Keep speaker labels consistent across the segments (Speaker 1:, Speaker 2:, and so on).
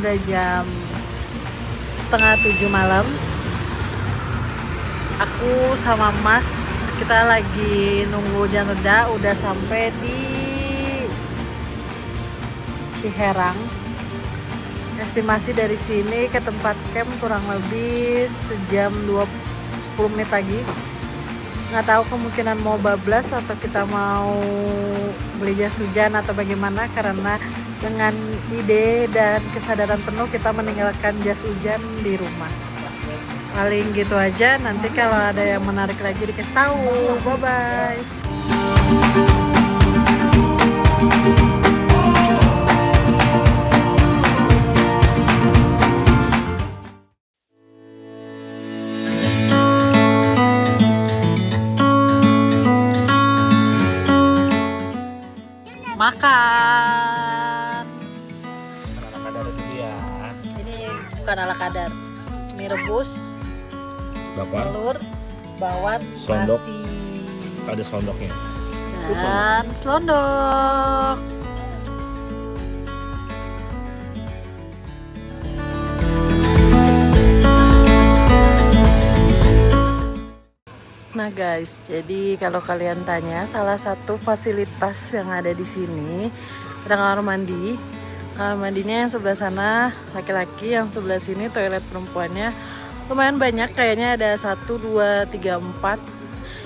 Speaker 1: udah jam setengah 7 malam. Aku sama Mas kita lagi nunggu hujan reda, udah sampai di Ciherang. Estimasi dari sini ke tempat camp kurang lebih sejam 10 menit lagi. Nggak tahu kemungkinan mau bablas atau kita mau beli jas hujan atau bagaimana, karena dengan ide dan kesadaran penuh kita meninggalkan jas hujan di rumah. Paling gitu aja, nanti kalau ada yang menarik lagi dikasih tahu. Bye bye. Makan.
Speaker 2: Ala kadar dulu ya.
Speaker 1: Ini bukan ala kadar. Mie rebus, telur, bawang,
Speaker 2: Sondok.
Speaker 1: nasi,
Speaker 2: Ada sondoknya.
Speaker 1: dan selondok. Nah guys, jadi kalau kalian tanya, salah satu fasilitas yang ada di sini ada kamar mandi. Kamar mandinya yang sebelah sana laki-laki, yang sebelah sini toilet perempuannya lumayan banyak, kayaknya ada 1, 2, 3, 4.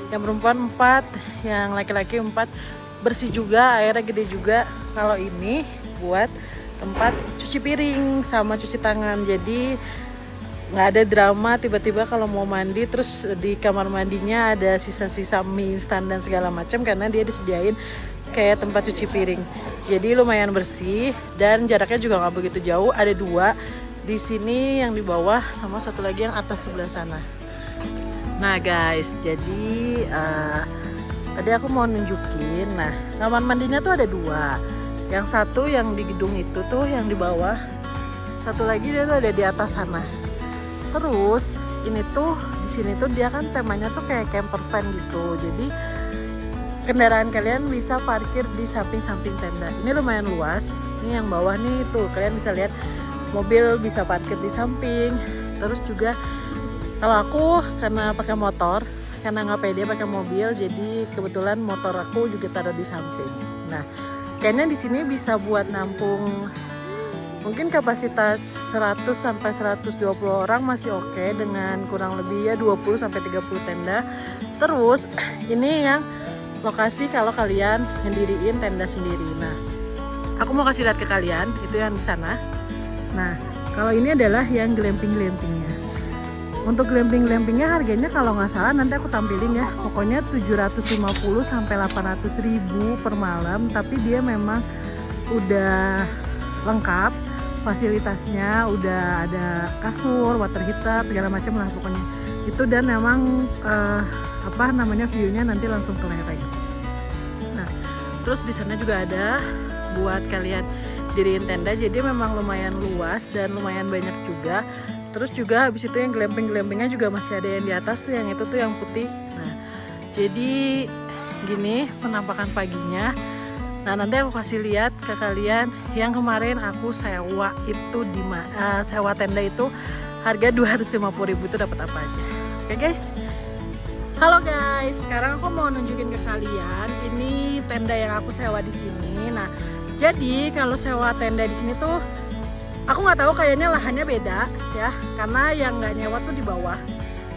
Speaker 1: Yang perempuan 4, yang laki-laki 4. Bersih juga, airnya gede juga. Kalau ini buat tempat cuci piring sama cuci tangan, jadi nggak ada drama tiba-tiba kalau mau mandi terus di kamar mandinya ada sisa-sisa mie instan dan segala macam, karena dia disediain kayak tempat cuci piring. Jadi lumayan bersih dan jaraknya juga nggak begitu jauh. Ada 2 di sini, yang di bawah sama satu lagi yang atas sebelah sana. Nah guys, jadi tadi aku mau nunjukin. Nah, kamar mandinya tuh ada 2. Yang satu yang di gedung itu tuh yang di bawah. Satu lagi dia tuh ada di atas sana. Terus ini tuh di sini tuh dia kan temanya tuh kayak camper van gitu. Jadi kendaraan kalian bisa parkir di samping-samping tenda. Ini lumayan luas. Ini yang bawah nih tuh kalian bisa lihat mobil bisa parkir di samping. Terus juga kalau aku karena pakai motor, karena nggak pede pakai mobil, jadi kebetulan motor aku juga taruh di samping. Nah, kayaknya di sini bisa buat nampung mungkin kapasitas 100 sampai 120 orang masih oke, dengan kurang lebih ya 20 sampai 30 tenda. Terus ini yang lokasi kalau kalian ngediriin tenda sendiri. Nah, aku mau kasih lihat ke kalian, itu yang di sana. Nah, kalau ini adalah yang glamping-glampingnya. Untuk glamping-glampingnya harganya kalau nggak salah nanti aku tampilin ya. Pokoknya 750 sampai 800 ribu per malam, tapi dia memang udah lengkap fasilitasnya, udah ada kasur, water heater, segala macam lah pokoknya itu. Dan memang view-nya nanti langsung ke lereng. Nah, terus di sana juga ada buat kalian diriin tenda, jadi memang lumayan luas dan lumayan banyak juga. Terus juga habis itu yang glamping-glampingnya juga masih ada yang di atas tuh, yang itu tuh yang putih. Nah, jadi gini penampakan paginya. Nah, nanti aku kasih lihat ke kalian yang kemarin aku sewa itu sewa tenda itu harga 250.000 itu dapat apa aja. Oke guys. Halo guys, sekarang aku mau nunjukin ke kalian ini tenda yang aku sewa di sini. Nah, jadi kalau sewa tenda di sini tuh aku nggak tahu, kayaknya lahannya beda ya, karena yang nggak nyewa tuh di bawah.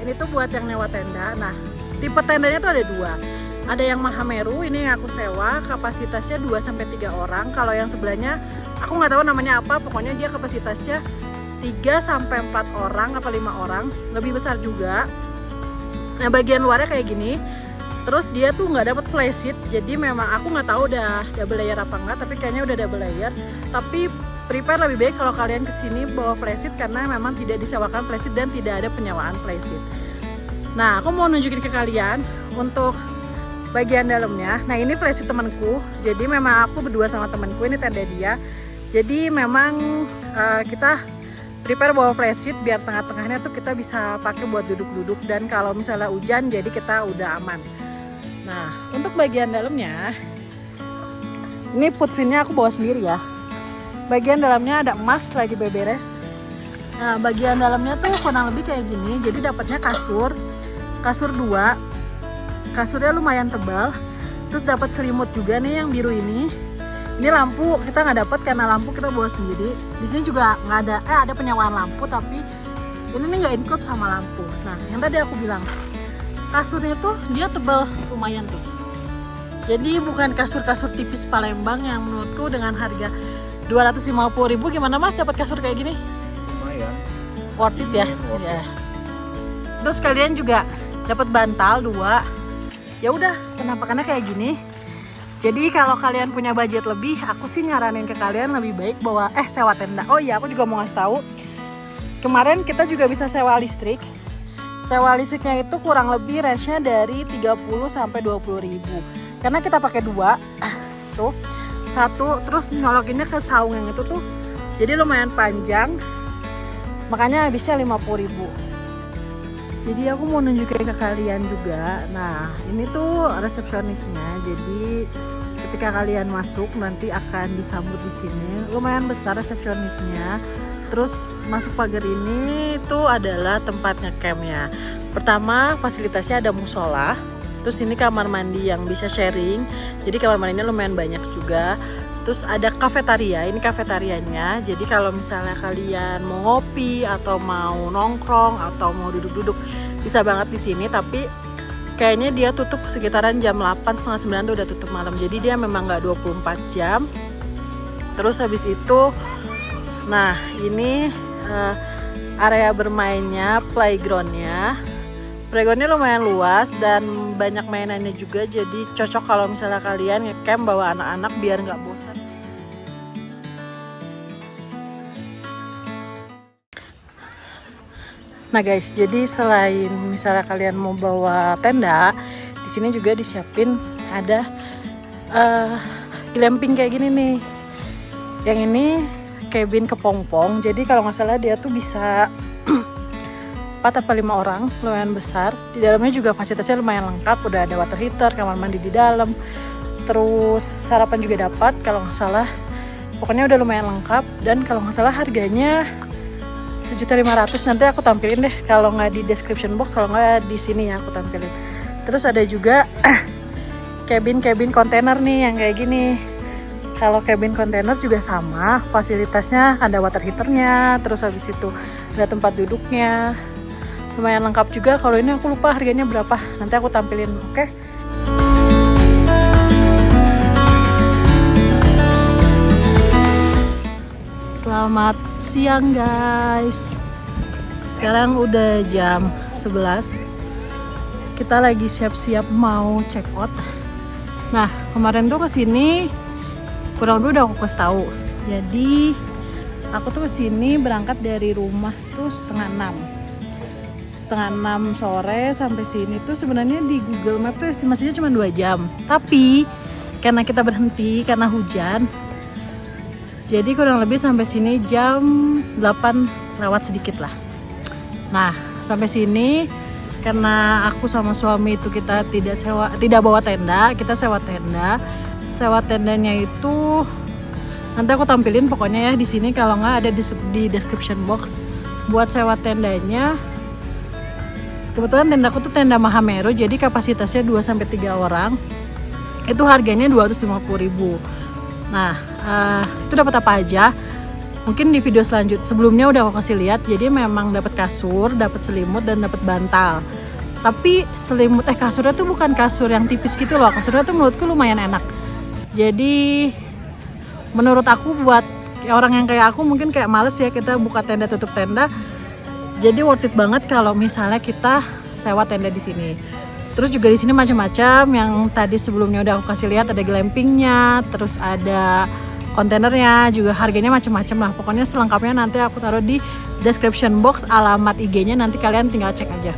Speaker 1: Ini tuh buat yang nyewa tenda. Nah, tipe tendanya tuh ada 2. Ada yang Mahameru, ini yang aku sewa, kapasitasnya 2-3 orang. Kalau yang sebelahnya, aku nggak tahu namanya apa, pokoknya dia kapasitasnya 3-4 orang, apa 5 orang, lebih besar juga. Nah, bagian luarnya kayak gini. Terus dia tuh nggak dapat flysheet, jadi memang aku nggak tahu udah double layer apa enggak, tapi kayaknya udah double layer. Tapi prepare lebih baik kalau kalian kesini bawa flysheet, karena memang tidak disewakan flysheet dan tidak ada penyewaan flysheet. Nah, aku mau nunjukin ke kalian untuk bagian dalamnya. Nah, ini flysheet temanku. Jadi memang aku berdua sama temanku, ini tenda dia. Jadi memang kita prepare bawa flysheet biar tengah-tengahnya tuh kita bisa pakai buat duduk-duduk, dan kalau misalnya hujan jadi kita udah aman. Nah, untuk bagian dalamnya ini footfinnya aku bawa sendiri ya. Bagian dalamnya ada emas lagi beberes. Nah, bagian dalamnya tuh kurang lebih kayak gini. Jadi dapatnya kasur 2. Kasurnya lumayan tebal. Terus dapat selimut juga nih yang biru ini. Ini lampu kita nggak dapat karena lampu kita bawa sendiri. Di sini juga nggak ada, ada penyewaan lampu tapi ini nih nggak include sama lampu. Nah, yang tadi aku bilang kasurnya tuh dia tebal lumayan tuh. Jadi bukan kasur-kasur tipis Palembang yang menurutku dengan harga 250.000 gimana Mas dapat kasur kayak gini?
Speaker 2: Lumayan.
Speaker 1: Worth it ya?
Speaker 2: Worth
Speaker 1: Ya.
Speaker 2: it.
Speaker 1: Terus kalian juga dapat bantal 2. Ya udah, penampakannya kayak gini. Jadi kalau kalian punya budget lebih, aku sih nyaranin ke kalian lebih baik bawa sewa tenda. Oh iya, aku juga mau ngasih tahu. Kemarin kita juga bisa sewa listrik. Sewa listriknya itu kurang lebih range-nya dari 30 sampai 20.000. Karena kita pakai 2 tuh. 1 terus nyolokinnya ke saung yang itu tuh. Jadi lumayan panjang. Makanya habisnya 50.000. Jadi aku mau nunjukin ke kalian juga. Nah, ini tuh resepsionisnya. Jadi ketika kalian masuk nanti akan disambut di sini. Lumayan besar resepsionisnya. Terus masuk pagar ini tuh adalah tempatnya campnya. Pertama fasilitasnya ada musola. Terus ini kamar mandi yang bisa sharing. Jadi kamar mandinya lumayan banyak juga. Terus ada kafetaria. Ini kafetarianya. Jadi kalau misalnya kalian mau ngopi atau mau nongkrong atau mau duduk-duduk bisa banget di sini. Tapi kayaknya dia tutup sekitaran jam 8 setengah 9 tuh udah tutup malam. Jadi dia memang nggak 24 jam. Terus habis itu, nah ini area bermainnya, playgroundnya lumayan luas dan banyak mainannya juga. Jadi cocok kalau misalnya kalian ngecamp bawa anak-anak biar nggak bosan. Nah guys, jadi selain misalnya kalian mau bawa tenda, di sini juga disiapin ada glamping kayak gini nih. Yang ini cabin kepompong. Jadi kalau nggak salah dia tuh bisa 4 atau 5 orang, lumayan besar. Di dalamnya juga fasilitasnya lumayan lengkap, udah ada water heater, kamar mandi di dalam. Terus sarapan juga dapat kalau nggak salah. Pokoknya udah lumayan lengkap dan kalau nggak salah harganya 1.500.000. Nanti aku tampilin deh kalau nggak di description box, kalau nggak di sini ya aku tampilin. Terus ada juga cabin kontainer nih yang kayak gini. Kalau cabin kontainer juga sama, fasilitasnya ada water heaternya, terus habis itu ada tempat duduknya. Lumayan lengkap juga. Kalau ini aku lupa harganya berapa, nanti aku tampilin, oke? Selamat siang guys. Sekarang udah jam 11. Kita lagi siap-siap mau check out. Nah, kemarin tuh kesini kurang lebih udah aku kasih tahu. Jadi aku tuh kesini berangkat dari rumah tuh setengah 6 sore sampai sini tuh sebenarnya di Google Map tuh estimasinya cuma 2 jam. Tapi karena kita berhenti karena hujan, jadi kurang lebih sampai sini jam 8 lewat sedikit lah. Nah, sampai sini karena aku sama suami itu kita tidak bawa tenda, kita sewa tenda. Sewa tendanya itu nanti aku tampilin pokoknya ya di sini, kalau nggak ada di description box. Buat sewa tendanya, kebetulan tendaku tuh tenda Mahameru, jadi kapasitasnya 2-3 orang. Itu harganya 250.000. Nah, itu dapat apa aja? Mungkin di video sebelumnya udah aku kasih lihat. Jadi memang dapat kasur, dapat selimut dan dapat bantal. Tapi kasurnya tuh bukan kasur yang tipis gitu loh. Kasurnya tuh menurutku lumayan enak. Jadi menurut aku buat orang yang kayak aku mungkin kayak males ya kita buka tenda tutup tenda. Jadi worth it banget kalau misalnya kita sewa tenda di sini. Terus juga di sini macam-macam yang tadi sebelumnya udah aku kasih lihat, ada glampingnya, terus ada kontainernya, juga harganya macam-macam lah. Pokoknya selengkapnya nanti aku taruh di description box, alamat IG-nya nanti kalian tinggal cek aja.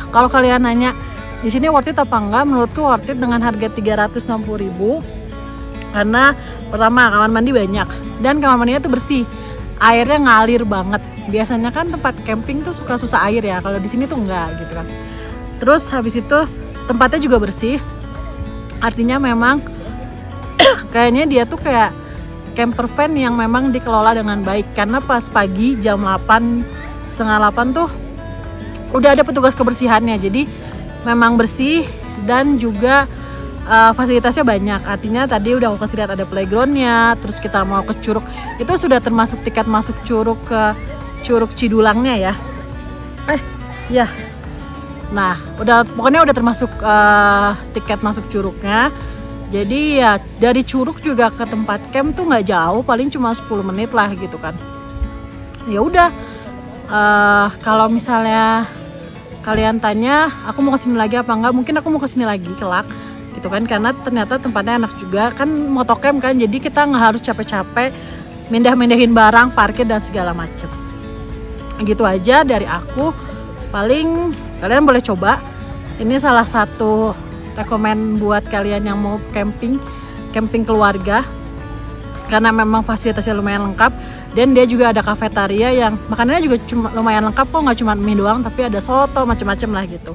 Speaker 1: Kalau kalian nanya di sini worth it apa enggak, menurutku worth it dengan harga 360.000. Karena pertama kamar mandi banyak dan kamar mandinya tuh bersih, airnya ngalir banget. Biasanya kan tempat camping tuh suka susah air ya, kalau di sini tuh enggak gitu kan. Terus habis itu tempatnya juga bersih, artinya memang kayaknya dia tuh kayak camper van yang memang dikelola dengan baik. Karena pas pagi jam 8, setengah 8 tuh udah ada petugas kebersihannya. Jadi memang bersih dan juga fasilitasnya banyak. Artinya tadi udah aku kasih lihat ada playgroundnya. Terus kita mau ke Curug, itu sudah termasuk tiket masuk Curug ke Curug Cidulangnya ya. Ya. Nah, pokoknya udah termasuk tiket masuk Curugnya. Jadi ya dari Curug juga ke tempat camp tuh nggak jauh, paling cuma 10 menit lah gitu kan. Ya udah, kalau misalnya kalian tanya aku mau kesini lagi apa enggak, mungkin aku mau kesini lagi kelak gitu kan, karena ternyata tempatnya enak juga kan, motocamp kan, jadi kita nggak harus capek-capek mindah-mindahin barang, parkir dan segala macem. Gitu aja dari aku. Paling kalian boleh coba. Ini salah satu rekomen buat kalian yang mau camping keluarga, karena memang fasilitasnya lumayan lengkap. Dan dia juga ada kafetaria yang makanannya juga lumayan lengkap kok, nggak cuma mie doang tapi ada soto macam-macam lah gitu.